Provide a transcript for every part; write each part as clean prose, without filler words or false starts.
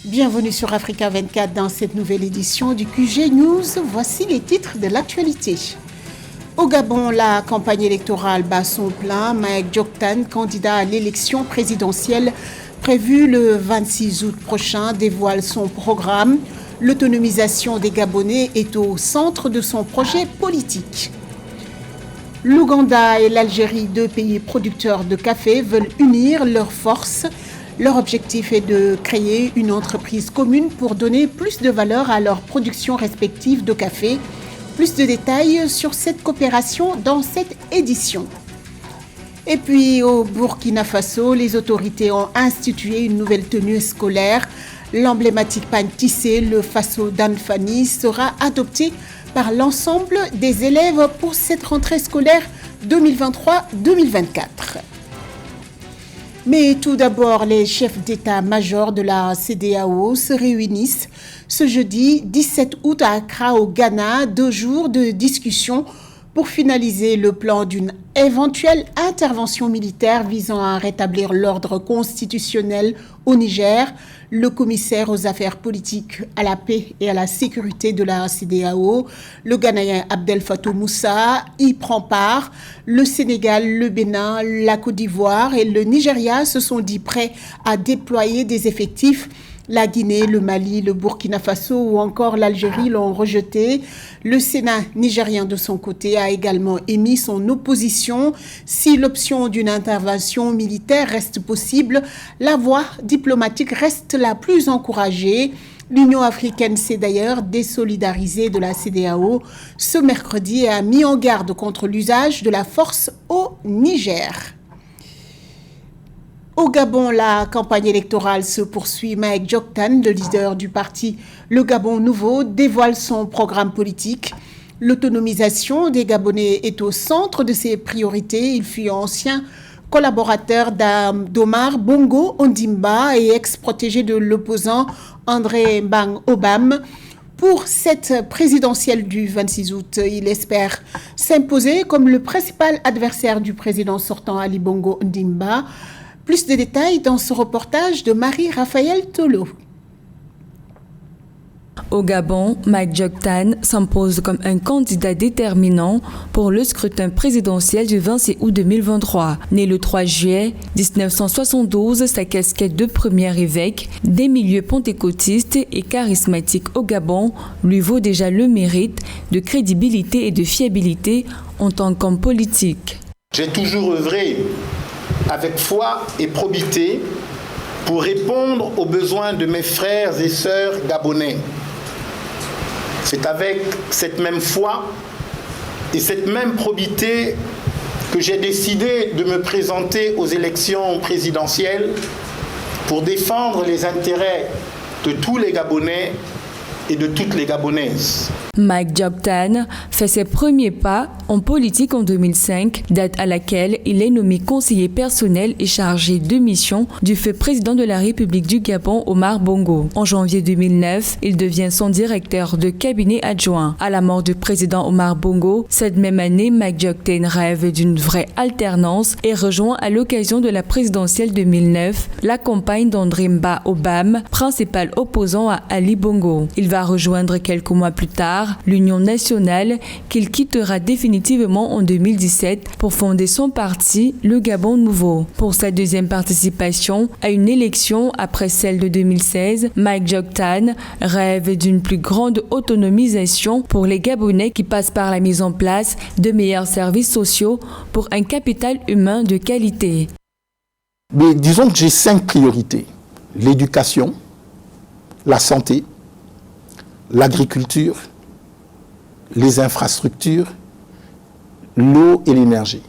Bienvenue sur Africa 24 dans cette nouvelle édition du QG News. Voici les titres de l'actualité. Au Gabon, la campagne électorale bat son plein. Maïk Dioktan, candidat à l'élection présidentielle prévue le 26 août prochain, dévoile son programme. L'autonomisation des Gabonais est au centre de son projet politique. L'Ouganda et l'Algérie, deux pays producteurs de café, veulent unir leurs forces. Leur objectif est de créer une entreprise commune pour donner plus de valeur à leur production respective de café. Plus de détails sur cette coopération dans cette édition. Et puis au Burkina Faso, les autorités ont institué une nouvelle tenue scolaire. L'emblématique pagne tissé, le Faso d'Anfani, sera adopté par l'ensemble des élèves pour cette rentrée scolaire 2023-2024. Mais tout d'abord, les chefs d'état-major de la CEDEAO se réunissent ce jeudi 17 août à Accra au Ghana, 2 jours de discussion pour finaliser le plan d'une éventuelle intervention militaire visant à rétablir l'ordre constitutionnel au Niger. Le commissaire aux affaires politiques, à la paix et à la sécurité de la CEDEAO, le Ghanéen Abdel Fattah Moussa, y prend part. Le Sénégal, le Bénin, la Côte d'Ivoire et le Nigeria se sont dit prêts à déployer des effectifs. La Guinée, le Mali, le Burkina Faso ou encore l'Algérie l'ont rejeté. Le Sénat nigérien de son côté a également émis son opposition. Si l'option d'une intervention militaire reste possible, la voie diplomatique reste la plus encouragée. L'Union africaine s'est d'ailleurs désolidarisée de la CEDEAO ce mercredi et a mis en garde contre l'usage de la force au Niger. Au Gabon, la campagne électorale se poursuit. Maïk Dioktan, le leader du parti Le Gabon Nouveau, dévoile son programme politique. L'autonomisation des Gabonais est au centre de ses priorités. Il fut ancien collaborateur d'Omar Bongo Ondimba et ex-protégé de l'opposant André Mbang Obam. Pour cette présidentielle du 26 août, il espère s'imposer comme le principal adversaire du président sortant Ali Bongo Ondimba. Plus de détails dans ce reportage de Marie-Raphaël Tolo. Au Gabon, Maïk Dioktan s'impose comme un candidat déterminant pour le scrutin présidentiel du 26 août 2023. Né le 3 juillet 1972, sa casquette de premier évêque des milieux pentecôtistes et charismatiques au Gabon lui vaut déjà le mérite de crédibilité et de fiabilité en tant qu'homme politique. J'ai toujours œuvré avec foi et probité pour répondre aux besoins de mes frères et sœurs gabonais. C'est avec cette même foi et cette même probité que j'ai décidé de me présenter aux élections présidentielles pour défendre les intérêts de tous les Gabonais et de toutes les Gabonaises. Maïk Dioktan fait ses premiers pas en politique en 2005, date à laquelle il est nommé conseiller personnel et chargé de mission du feu président de la République du Gabon, Omar Bongo. En janvier 2009, il devient son directeur de cabinet adjoint. À la mort du président Omar Bongo, cette même année, Maïk Dioktan rêve d'une vraie alternance et rejoint à l'occasion de la présidentielle 2009 la campagne d'André Mbang Obam, principal opposant à Ali Bongo. Il va rejoindre quelques mois plus tard l'Union nationale qu'il quittera définitivement en 2017 pour fonder son parti, le Gabon Nouveau. Pour sa deuxième participation à une élection après celle de 2016, Maïk Dioktan rêve d'une plus grande autonomisation pour les Gabonais qui passe par la mise en place de meilleurs services sociaux pour un capital humain de qualité. Mais disons que j'ai 5 priorités. L'éducation, la santé, l'agriculture, les infrastructures, l'eau et l'énergie.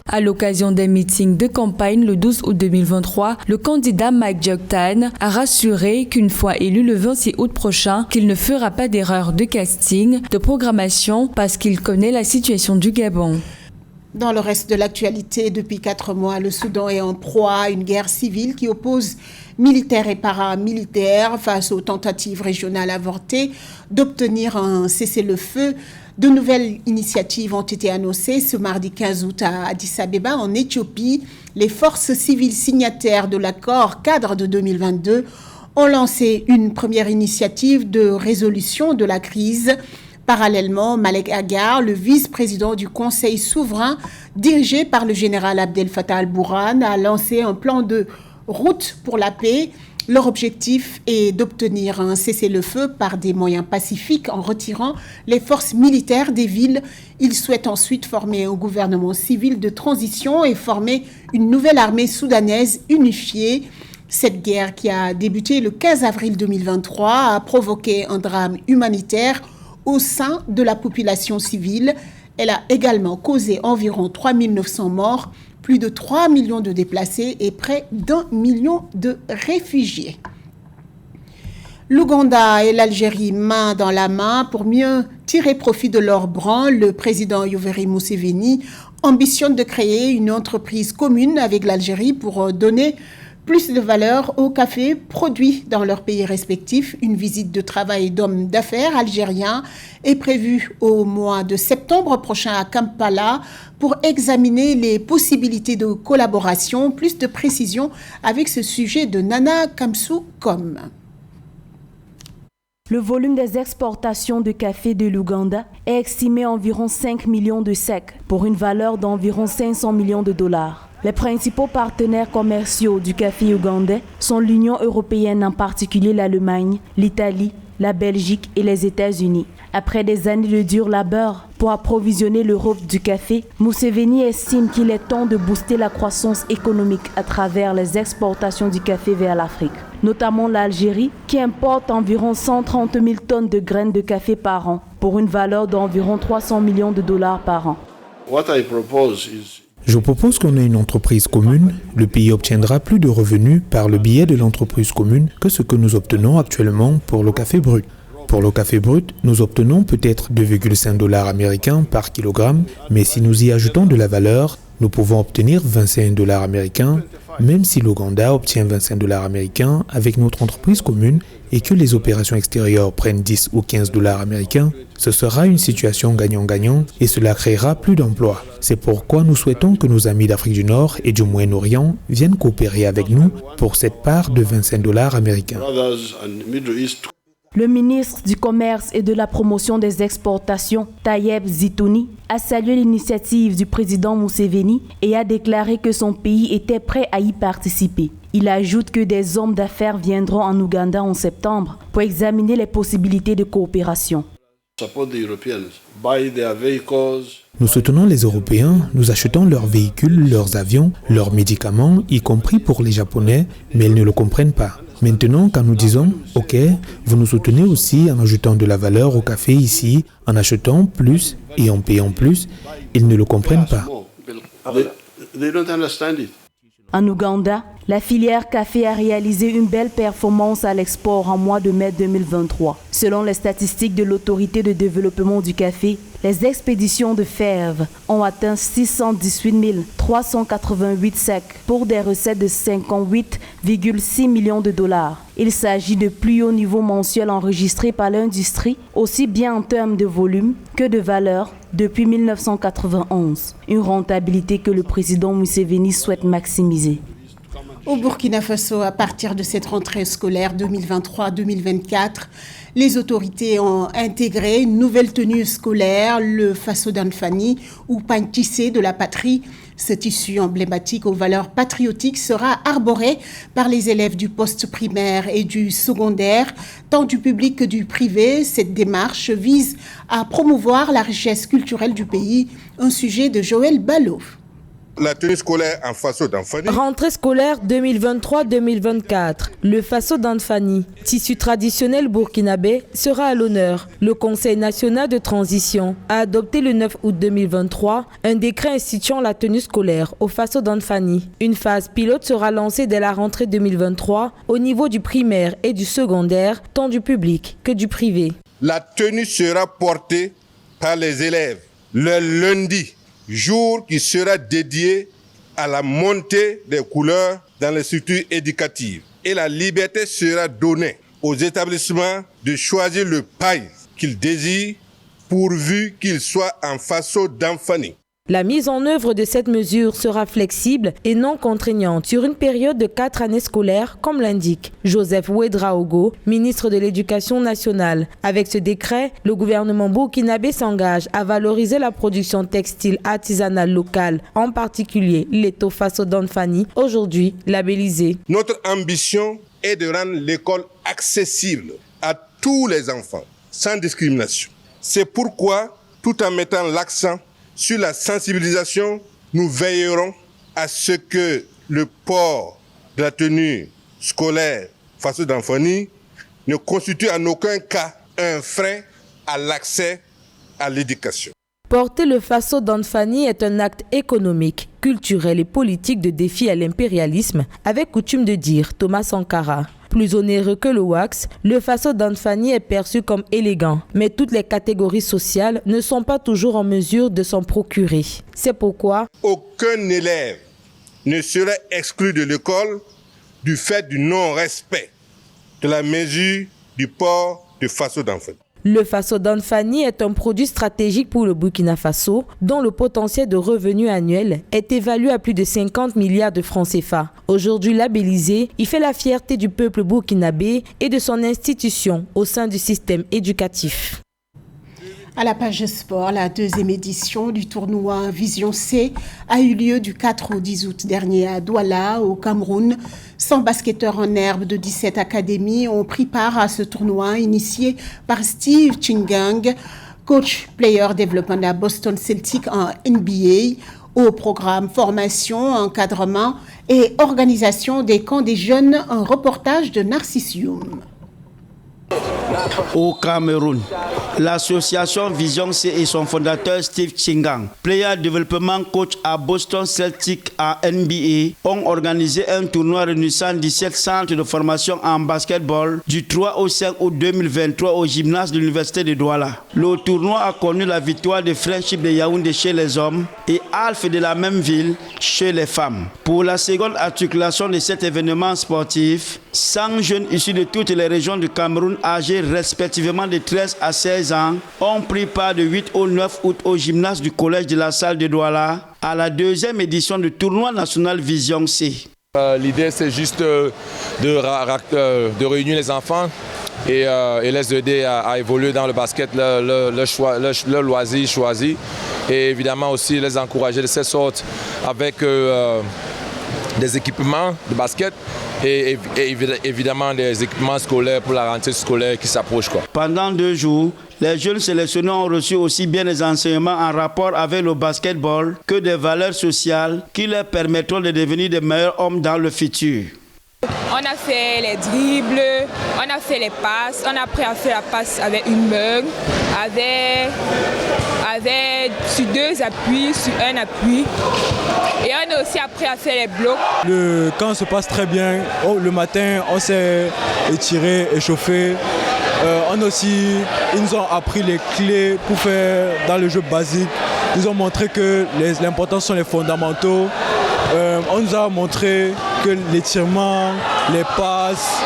À l'occasion d'un meeting de campagne le 12 août 2023, le candidat Maïk Dioktan a rassuré qu'une fois élu le 26 août prochain, qu'il ne fera pas d'erreur de casting, de programmation, parce qu'il connaît la situation du Gabon. Dans le reste de l'actualité, depuis 4 mois, le Soudan est en proie à une guerre civile qui oppose militaires et paramilitaires face aux tentatives régionales avortées d'obtenir un cessez-le-feu. De nouvelles initiatives ont été annoncées ce mardi 15 août à Addis Abeba, en Éthiopie. Les forces civiles signataires de l'accord cadre de 2022 ont lancé une première initiative de résolution de la crise. Parallèlement, Malek Agar, le vice-président du Conseil souverain dirigé par le général Abdel Fattah al-Burhan, a lancé un plan de route pour la paix. Leur objectif est d'obtenir un cessez-le-feu par des moyens pacifiques en retirant les forces militaires des villes. Ils souhaitent ensuite former un gouvernement civil de transition et former une nouvelle armée soudanaise unifiée. Cette guerre, qui a débuté le 15 avril 2023, a provoqué un drame humanitaire au sein de la population civile. Elle a également causé environ 3 900 morts, plus de 3 millions de déplacés et près d'1 million de réfugiés. L'Ouganda et l'Algérie main dans la main pour mieux tirer profit de leur branle. Le président Yoweri Museveni ambitionne de créer une entreprise commune avec l'Algérie pour donner plus de valeur au café produit dans leurs pays respectifs. Une visite de travail d'hommes d'affaires algériens est prévue au mois de septembre prochain à Kampala pour examiner les possibilités de collaboration. Plus de précisions avec ce sujet de Nana Kamsou-Kom. Le volume des exportations de café de l'Ouganda est estimé à environ 5 millions de secs pour une valeur d'environ 500 millions de dollars. Les principaux partenaires commerciaux du café ougandais sont l'Union européenne, en particulier l'Allemagne, l'Italie, la Belgique et les États-Unis. Après des années de dur labeur pour approvisionner l'Europe du café, Museveni estime qu'il est temps de booster la croissance économique à travers les exportations du café vers l'Afrique, notamment l'Algérie, qui importe environ 130 000 tonnes de graines de café par an, pour une valeur d'environ 300 millions de dollars par an. Je propose qu'on ait une entreprise commune. Le pays obtiendra plus de revenus par le biais de l'entreprise commune que ce que nous obtenons actuellement pour le café brut. Pour le café brut, nous obtenons peut-être 2,5 $ américains par kilogramme, mais si nous y ajoutons de la valeur, nous pouvons obtenir 25 $ américains, même si l'Ouganda obtient 25 $ américains avec notre entreprise commune et que les opérations extérieures prennent 10 ou 15 $ américains, ce sera une situation gagnant-gagnant et cela créera plus d'emplois. C'est pourquoi nous souhaitons que nos amis d'Afrique du Nord et du Moyen-Orient viennent coopérer avec nous pour cette part de 25 $ américains. Le ministre du Commerce et de la Promotion des Exportations, Tayeb Zitouni, a salué l'initiative du président Museveni et a déclaré que son pays était prêt à y participer. Il ajoute que des hommes d'affaires viendront en Ouganda en septembre pour examiner les possibilités de coopération. Nous soutenons les Européens, nous achetons leurs véhicules, leurs avions, leurs médicaments, y compris pour les Japonais, mais ils ne le comprennent pas. Maintenant, quand nous disons « Ok, vous nous soutenez aussi en ajoutant de la valeur au café ici, en achetant plus et en payant plus », ils ne le comprennent pas. En Ouganda, la filière café a réalisé une belle performance à l'export en mois de mai 2023. Selon les statistiques de l'Autorité de développement du café, les expéditions de fèves ont atteint 618 388 secs pour des recettes de 58,6 millions de dollars. Il s'agit de plus haut niveau mensuel enregistré par l'industrie, aussi bien en termes de volume que de valeur, depuis 1991. Une rentabilité que le président Museveni souhaite maximiser. Au Burkina Faso, à partir de cette rentrée scolaire 2023-2024, les autorités ont intégré une nouvelle tenue scolaire, le Faso d'Anfani ou pain tissé de la patrie. Ce tissu emblématique aux valeurs patriotiques sera arboré par les élèves du poste primaire et du secondaire, tant du public que du privé. Cette démarche vise à promouvoir la richesse culturelle du pays, un sujet de Joël Ballot. La tenue scolaire en Faso d'Anfani. Rentrée scolaire 2023-2024. Le Faso d'Anfani, tissu traditionnel burkinabé, sera à l'honneur. Le Conseil national de transition a adopté le 9 août 2023 un décret instituant la tenue scolaire au Faso d'Anfani. Une phase pilote sera lancée dès la rentrée 2023 au niveau du primaire et du secondaire, tant du public que du privé. La tenue sera portée par les élèves le lundi, jour qui sera dédié à la montée des couleurs dans les structures éducatives. Et la liberté sera donnée aux établissements de choisir le paille qu'ils désirent pourvu qu'il soit en Faso d'Anfani. La mise en œuvre de cette mesure sera flexible et non contraignante sur une période de 4 années scolaires, comme l'indique Joseph Ouedraogo, ministre de l'Éducation nationale. Avec ce décret, le gouvernement burkinabé s'engage à valoriser la production textile artisanale locale, en particulier l'étoffasso d'Anfani, aujourd'hui labellisé. Notre ambition est de rendre l'école accessible à tous les enfants, sans discrimination. C'est pourquoi, tout en mettant l'accent sur la sensibilisation, nous veillerons à ce que le port de la tenue scolaire fasso d'Anfani ne constitue en aucun cas un frein à l'accès à l'éducation. Porter le fasso d'Anfani est un acte économique, culturel et politique de défi à l'impérialisme, avait coutume de dire Thomas Sankara. Plus onéreux que le wax, le fasso d'Anfani est perçu comme élégant, mais toutes les catégories sociales ne sont pas toujours en mesure de s'en procurer. C'est pourquoi aucun élève ne serait exclu de l'école du fait du non-respect de la mesure du port de fasso d'Anfani. Le fasso d'Anfani est un produit stratégique pour le Burkina Faso, dont le potentiel de revenus annuel est évalué à plus de 50 milliards de francs CFA. Aujourd'hui labellisé, il fait la fierté du peuple burkinabé et de son institution au sein du système éducatif. À la page sport, la deuxième édition du tournoi Vision C a eu lieu du 4 au 10 août dernier à Douala, au Cameroun. 100 basketteurs en herbe de 17 académies ont pris part à ce tournoi initié par Steve Chingang, coach player développement à Boston Celtics en NBA, au programme formation, encadrement et organisation des camps des jeunes, un reportage de Narcissium. Au Cameroun, l'association Vision C et son fondateur Steve Chingang, player development coach à Boston Celtics à NBA, ont organisé un tournoi réunissant 17 centres de formation en basketball du 3 au 5 août 2023 au gymnase de l'Université de Douala. Le tournoi a connu la victoire de Friendship de Yaoundé chez les hommes et Alpha de la même ville chez les femmes. Pour la seconde articulation de cet événement sportif, 100 jeunes issus de toutes les régions du Cameroun âgés respectivement de 13 à 16 ans ont pris part de 8 au 9 août au gymnase du collège de la salle de Douala à la deuxième édition du tournoi national Vision C. L'idée c'est juste de réunir les enfants et les aider à évoluer dans le basket, le loisir choisi, et évidemment aussi les encourager de cette sorte avec des équipements de basket et évidemment des équipements scolaires pour la rentrée scolaire qui s'approche. Pendant 2 jours, les jeunes sélectionnés ont reçu aussi bien des enseignements en rapport avec le basketball que des valeurs sociales qui leur permettront de devenir de meilleurs hommes dans le futur. On a fait les dribbles, on a fait les passes, on a appris à faire la passe avec une main, avec sur 2 appuis, sur 1 appui. Et on a aussi appris à faire les blocs. Le camp se passe très bien. Le matin, on s'est étiré, échauffé. Ils nous ont appris les clés pour faire dans le jeu basique. Ils nous ont montré que l'important sont les fondamentaux. On nous a montré que l'étirement, les passes,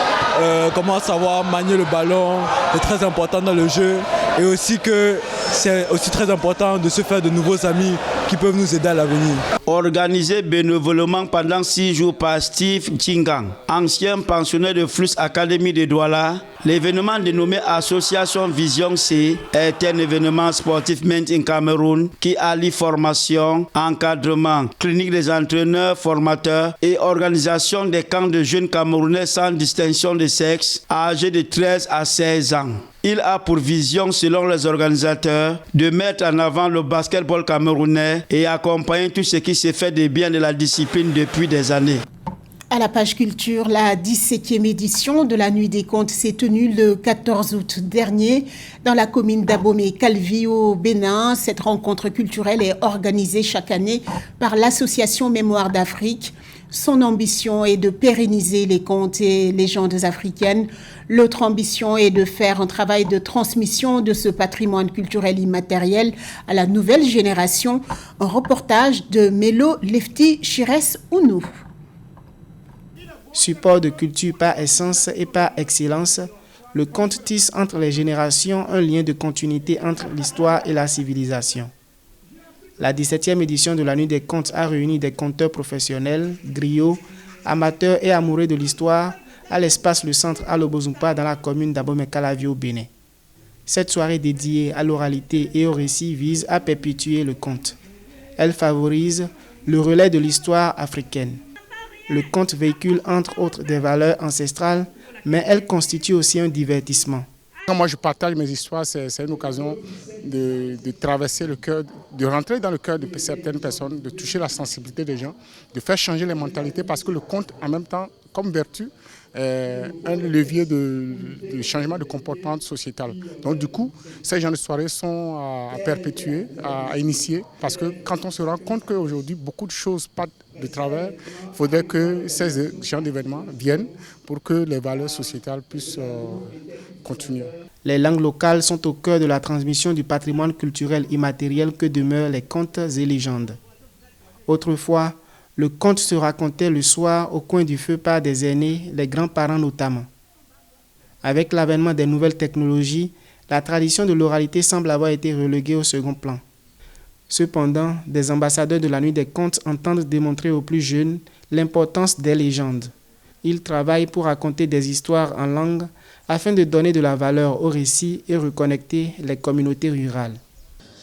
comment savoir manier le ballon est très important dans le jeu. Et aussi que c'est aussi très important de se faire de nouveaux amis qui peuvent nous aider à l'avenir. Organisé bénévolement pendant 6 jours par Steve Chingang, ancien pensionnaire de Flux Academy de Douala, l'événement dénommé Association Vision C est un événement sportif made in Cameroun qui allie formation, encadrement, clinique des entraîneurs, formateurs et organisation des camps de jeunes Camerounais sans distinction de sexe, âgés de 13 à 16 ans. Il a pour vision, selon les organisateurs, de mettre en avant le basketball camerounais et accompagner tout ce qui s'est fait de bien de la discipline depuis des années. À la page culture, la 17e édition de la Nuit des Contes s'est tenue le 14 août dernier dans la commune d'Abomey-Calvi au Bénin. Cette rencontre culturelle est organisée chaque année par l'association Mémoire d'Afrique. Son ambition est de pérenniser les contes et légendes africaines. L'autre ambition est de faire un travail de transmission de ce patrimoine culturel immatériel à la nouvelle génération. Un reportage de Melo Lefti Chires Ounou. Support de culture par essence et par excellence, le conte tisse entre les générations un lien de continuité entre l'histoire et la civilisation. La 17e édition de la Nuit des contes a réuni des conteurs professionnels, griots, amateurs et amoureux de l'histoire à l'espace Le Centre à Lobozumpa dans la commune d'Abomey-Calavi au Bénin. Cette soirée dédiée à l'oralité et au récit vise à perpétuer le conte. Elle favorise le relais de l'histoire africaine. Le conte véhicule entre autres des valeurs ancestrales, mais elle constitue aussi un divertissement. Quand moi je partage mes histoires, c'est une occasion de traverser le cœur, de rentrer dans le cœur de certaines personnes, de toucher la sensibilité des gens, de faire changer les mentalités parce que le conte, en même temps, comme vertu, est un levier de changement de comportement sociétal. Donc du coup, ces genres de soirées sont à perpétuer, à initier, parce que quand on se rend compte qu'aujourd'hui, beaucoup de choses partent de travers, il faudrait que ces genres d'événements viennent pour que les valeurs sociétales puissent continuer. Les langues locales sont au cœur de la transmission du patrimoine culturel immatériel que demeurent les contes et légendes. Autrefois, le conte se racontait le soir au coin du feu par des aînés, les grands-parents notamment. Avec l'avènement des nouvelles technologies, la tradition de l'oralité semble avoir été reléguée au second plan. Cependant, des ambassadeurs de la Nuit des contes entendent démontrer aux plus jeunes l'importance des légendes. Ils travaillent pour raconter des histoires en langue afin de donner de la valeur au récit et reconnecter les communautés rurales.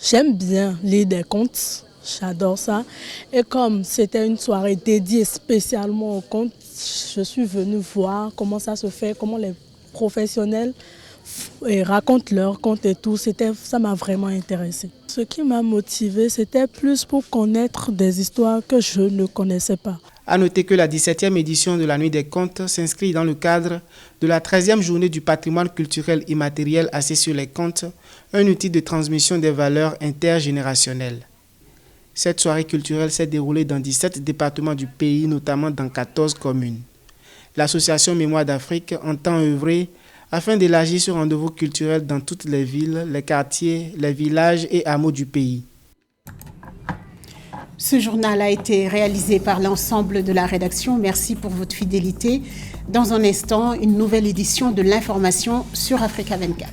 J'aime bien lire des contes. J'adore ça. Et comme c'était une soirée dédiée spécialement aux contes, je suis venue voir comment ça se fait, comment les professionnels racontent leurs contes et tout. Ça m'a vraiment intéressée. Ce qui m'a motivée, c'était plus pour connaître des histoires que je ne connaissais pas. À noter que la 17e édition de la Nuit des contes s'inscrit dans le cadre de la 13e journée du patrimoine culturel immatériel axé sur les contes, un outil de transmission des valeurs intergénérationnelles. Cette soirée culturelle s'est déroulée dans 17 départements du pays, notamment dans 14 communes. L'association Mémoire d'Afrique entend œuvrer afin d'élargir ce rendez-vous culturel dans toutes les villes, les quartiers, les villages et hameaux du pays. Ce journal a été réalisé par l'ensemble de la rédaction. Merci pour votre fidélité. Dans un instant, une nouvelle édition de l'information sur Africa 24.